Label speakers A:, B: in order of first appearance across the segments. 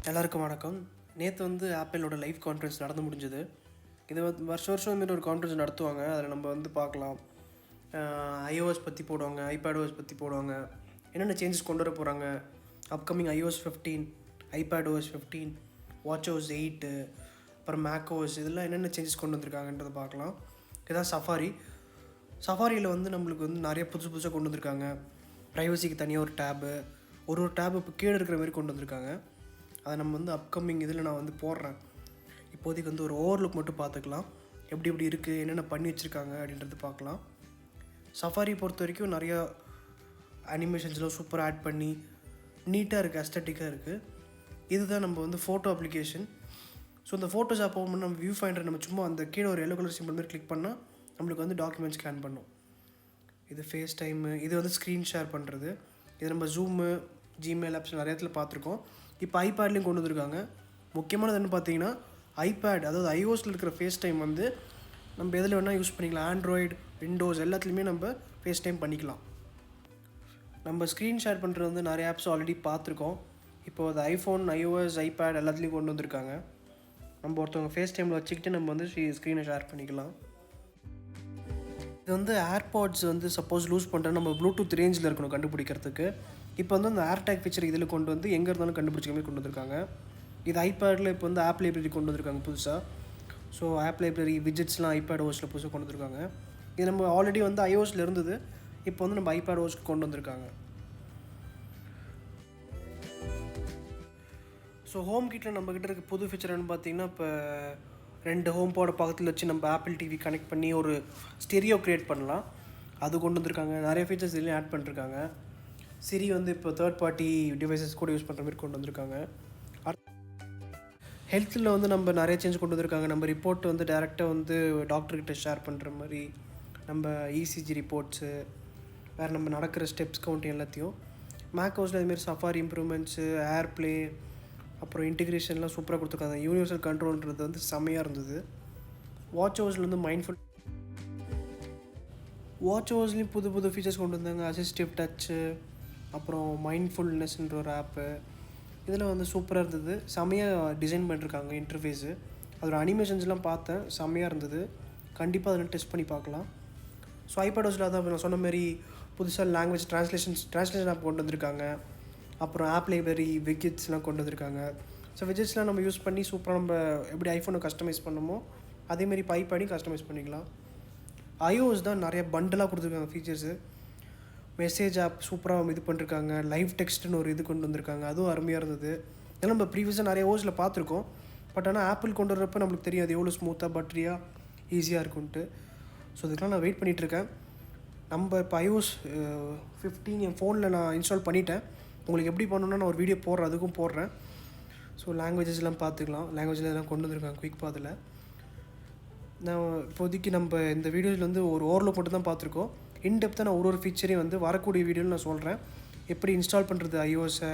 A: எல்லாருக்கும் வணக்கம். நேற்று வந்து ஆப்பிளோட லைவ் கான்ஃபரன்ஸ் நடந்து முடிஞ்சது. இது வந்து வருஷம் இதுமாரி ஒரு கான்ஃபரன்ஸ் நடத்துவாங்க. அதில் நம்ம வந்து பார்க்கலாம். iOS பற்றி போடுவாங்க, iPadOS பற்றி போடுவாங்க, என்னென்ன சேஞ்சஸ் கொண்டு வர போகிறாங்க, அப்கமிங் iOS 15, iPadOS 15, WATCHOS 8, அப்புறம் macOS இதெல்லாம் என்னென்ன சேஞ்சஸ் கொண்டு வந்திருக்காங்கன்றதை பார்க்கலாம். இதுதான் சஃபாரியில் வந்து நம்மளுக்கு வந்து நிறைய புதுசாக கொண்டு வந்திருக்காங்க. ப்ரைவசிக்கு தனியாக ஒரு டேபு, ஒரு டேபு இப்போ கீழே இருக்கிற மாதிரி கொண்டு வந்திருக்காங்க. அதை நம்ம வந்து அப்கமிங் இதில் நான் வந்து போடுறேன். இப்போதைக்கு வந்து ஒரு ஓவர்லுக் மட்டும் பார்த்துக்கலாம். எப்படி இருக்குது, என்னென்ன பண்ணி வச்சுருக்காங்க அப்படின்றது பார்க்கலாம். சஃபாரி பொறுத்த வரைக்கும் நிறையா அனிமேஷன்ஸ்லாம் சூப்பராக ஆட் பண்ணி நீட்டாக இருக்குது, அஸ்தட்டிக்காக இருக்குது. இதுதான் நம்ம வந்து ஃபோட்டோ அப்ளிகேஷன். ஸோ இந்த ஃபோட்டோஸ் ஆப் ஓப்பன் பண்ணி நம்ம வியூ ஃபைண்டர் நம்ம சும்மா அந்த கீழே ஒரு எல்லோ கலர் சிம்பிள் மாதிரி கிளிக் பண்ணால் நம்மளுக்கு வந்து டாக்குமெண்ட் ஸ்கேன் பண்ணும். இது FaceTime, இது வந்து ஸ்க்ரீன் ஷேர் பண்ணுறது. இது நம்ம ஜூமு, ஜிமெயில் ஆப்ஸ் நிறைய இடத்துல பார்த்துருக்கோம். இப்போ ஐபேட்லேயும் கொண்டு வந்திருக்காங்க. முக்கியமானது என்ன பார்த்தீங்கன்னா ஐபேட், அதாவது iOSல இருக்கிற FaceTime வந்து நம்ம எதில் வேணால் யூஸ் பண்ணிக்கலாம். ஆண்ட்ராய்டு, விண்டோஸ் எல்லாத்துலேயுமே நம்ம FaceTime பண்ணிக்கலாம். நம்ம ஸ்க்ரீன் ஷேர் பண்ணுறது வந்து நிறைய ஆப்ஸ் ஆல்ரெடி பார்த்துருக்கோம். இப்போ அது ஐஃபோன், iOS, iPad எல்லாத்துலேயும் கொண்டு வந்திருக்காங்க. நம்ம ஒருத்தவங்க FaceTimeல வச்சுக்கிட்டு நம்ம வந்து ஸ்க்ரீனை ஷேர் பண்ணிக்கலாம். இது வந்து AirPods வந்து சப்போஸ் லூஸ் பண்ணுறேன், நம்ம ப்ளூடூத் ரேஞ்சில் இருக்கணும் கண்டுபிடிக்கிறதுக்கு. இப்போ வந்து அந்த ஏர்டேக் ஃபீச்சர் இதில் கொண்டு வந்து எங்கே இருந்தாலும் கண்டுபிடிச்சிக்க மாதிரி கொண்டு வந்திருக்காங்க. இது ஐபேடில் இப்போ வந்து ஆப் லைப்ரரி கொண்டு வந்திருக்காங்க புதுசாக. ஸோ ஆப் லைப்ரரி விட்ஜெட்ஸ்லாம் iPadOSல புதுசாக கொண்டு வந்திருக்காங்க. இது நம்ம ஆல்ரெடி வந்து iOSல இருந்தது, இப்போ வந்து நம்ம iPadOSக்கு கொண்டு வந்திருக்காங்க. ஸோ ஹோம் கிட்டில் நம்மக்கிட்ட இருக்க புது ஃபீச்சர் என்னென்னு பார்த்தீங்கன்னா, இப்போ 2 ஹோம் பாட் பக்கத்தில் வச்சு நம்ம ஆப்பிள் டிவி கனெக்ட் பண்ணி ஒரு ஸ்டெரியோ க்ரியேட் பண்ணலாம். அது கொண்டு வந்திருக்காங்க. நிறைய ஃபீச்சர்ஸ் இதுலேயும் ஆட் பண்ணிருக்காங்க. சிரி வந்து இப்போ தேர்ட் பார்ட்டி டிவைசஸ் கூட யூஸ் பண்ணுற மாதிரி கொண்டு வந்திருக்காங்க. ஹெல்த்தில் வந்து நம்ம நிறைய சேஞ்ச் கொண்டு வந்திருக்காங்க. நம்ம ரிப்போர்ட் வந்து டேரெக்டாக வந்து டாக்டர்கிட்ட ஷேர் பண்ணுற மாதிரி, நம்ம ECG ரிப்போர்ட்ஸு, வேறு நம்ம நடக்கிற ஸ்டெப்ஸ் கவுண்டிங் எல்லாத்தையும். macOSல அதுமாரி சஃபாரி இம்ப்ரூவ்மெண்ட்ஸு, AIRPLAY, அப்புறம் இன்டிகிரேஷன்லாம் சூப்பராக கொடுத்துருக்காங்க. யூனிவர்சல் கண்ட்ரோல்ன்றது வந்து செம்மையாக இருந்தது. WatchOSல வந்து WatchOSலேயும் புது ஃபீச்சர்ஸ் கொண்டு வந்தாங்க. அசிஸ்டிவ் டச்சு, அப்புறம் மைண்ட்ஃபுல்னஸ்ன்ற ஒரு ஆப்பு, இதெல்லாம் வந்து சூப்பராக இருந்தது. செம்மையாக டிசைன் பண்ணியிருக்காங்க இன்டர்ஃபேஸு. அதோட அனிமேஷன்ஸ்லாம் பார்த்தேன், செம்மையாக இருந்தது. கண்டிப்பாக அதில் டெஸ்ட் பண்ணி பார்க்கலாம். ஸோ iPadOSல தான் நான் சொன்ன மாதிரி புதுசாக லாங்குவேஜ் ட்ரான்ஸ்லேஷன் ஆப் கொண்டு வந்திருக்காங்க. அப்புறம் ஆப் லைப்ரரி, விட்ஜெட்ஸ்லாம் கொண்டு வந்திருக்காங்க. ஸோ விட்ஜெட்ஸ்லாம் நம்ம யூஸ் பண்ணி சூப்பராக நம்ம எப்படி ஐஃபோனை கஸ்டமைஸ் பண்ணமோ அதேமாரி இப்போ iPadயும் கஸ்டமைஸ் பண்ணிக்கலாம். iOS தான் நிறைய பண்டலாக கொடுத்துருக்காங்க ஃபீச்சர்ஸு. மெசேஜ் ஆப் சூப்பராக இது பண்ணிருக்காங்க. லைவ் டெக்ஸ்ட்னு ஒரு இது கொண்டு வந்திருக்காங்க, அதுவும் அருமையாக இருந்தது. இதெல்லாம் நம்ம ப்ரீவியஸாக நிறைய ஓஸில் பார்த்துருக்கோம். பட் ஆனால் ஆப்பிள் கொண்டு வரப்போ நம்மளுக்கு தெரியும் அது எவ்வளோ ஸ்மூத்தாக பட்டரியாக ஈஸியாக இருக்குன்ட்டு. ஸோ இதுக்கெலாம் நான் வெயிட் பண்ணிகிட்ருக்கேன். நம்ம இப்போ iOS 15 என் ஃபோனில் நான் இன்ஸ்டால் பண்ணிட்டேன். உங்களுக்கு எப்படி பண்ணணுன்னா நான் ஒரு வீடியோ போடுறேன், அதுக்கும் போடுறேன். ஸோ லாங்குவேஜஸ்லாம் பார்த்துக்கலாம். லாங்குவேஜில் இதெல்லாம் கொண்டு வந்திருக்காங்க குயிக் பாத்தில். நான் இப்போதைக்கு நம்ம இந்த வீடியோவில் வந்து ஒரு ஓவர்லுக் மட்டும் தான் பார்த்துருக்கோம். இன்டெப்த்தாக நான் ஒரு ஃபீச்சரையும் வந்து வரக்கூடிய வீடியோவில் நான் சொல்கிறேன். எப்படி இன்ஸ்டால் பண்ணுறது iOSை,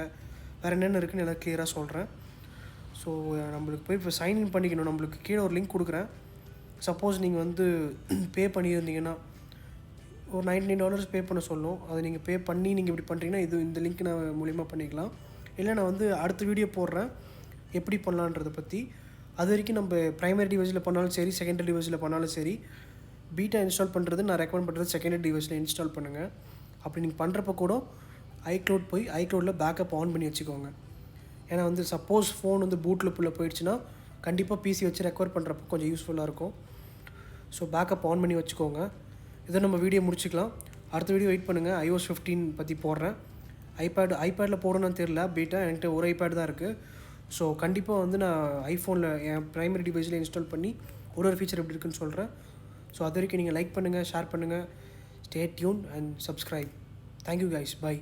A: வேறு என்னென்ன இருக்குதுன்னு எல்லாம் கிளியராக சொல்கிறேன். ஸோ நம்மளுக்கு போய் இப்போ சைன்இன் பண்ணிக்கணும். நம்மளுக்கு கீழே ஒரு லிங்க் கொடுக்குறேன். சப்போஸ் நீங்கள் வந்து பே பண்ணியிருந்தீங்கன்னா ஒரு $99 பே பண்ண சொல்லும். அதை நீங்கள் பே பண்ணி நீங்கள் இப்படி பண்ணுறீங்கன்னா இந்த லிங்க் நான் மூலிமா பண்ணிக்கலாம். இல்லை நான் வந்து அடுத்த வீடியோ போடுறேன் எப்படி பண்ணலான்றதை பற்றி. அது வரைக்கும் நம்ம ப்ரைமரி டிவைஸில் பண்ணாலும் சரி, செகண்டரி டிவைஸில் பண்ணாலும் சரி, பீட்டா இன்ஸ்டால் பண்ணுறது நான் ரெக்கமெண்ட் பண்ணுறது செகண்டரி டிவைஸில் இன்ஸ்டால் பண்ணுங்கள். அப்படி நீங்கள் பண்ணுறப்ப கூட ஐக்ளவுடில் பேக்கப் ஆன் பண்ணி வச்சுக்கோங்க. ஏன்னா வந்து சப்போஸ் ஃபோன் வந்து பூட்டில் போயிடுச்சுன்னா கண்டிப்பாக PC வச்சு ரெக்கவர் பண்ணுறப்போ கொஞ்சம் யூஸ்ஃபுல்லாக இருக்கும். ஸோ பேக்கப் ஆன் பண்ணி வச்சுக்கோங்க. இதை நம்ம வீடியோ முடிச்சுக்கலாம். அடுத்த வீடியோ வெயிட் பண்ணுங்கள். iOS 15 பற்றி போடுறேன். ஐபேடில் போடணும்னு தெரியல, பீட்டா என்கிட்ட ஒரு iPad தான் இருக்குது. ஸோ கண்டிப்பாக வந்து நான் ஐஃபோனில் என் ப்ரைமரி டிவைஸில் இன்ஸ்டால் பண்ணி ஒரு ஃபீச்சர் எப்படி இருக்குன்னு சொல்கிறேன். ஸோ அது வரைக்கும் நீங்கள் லைக் பண்ணுங்கள், ஷேர் பண்ணுங்கள், stay tuned and subscribe. Thank you guys, by.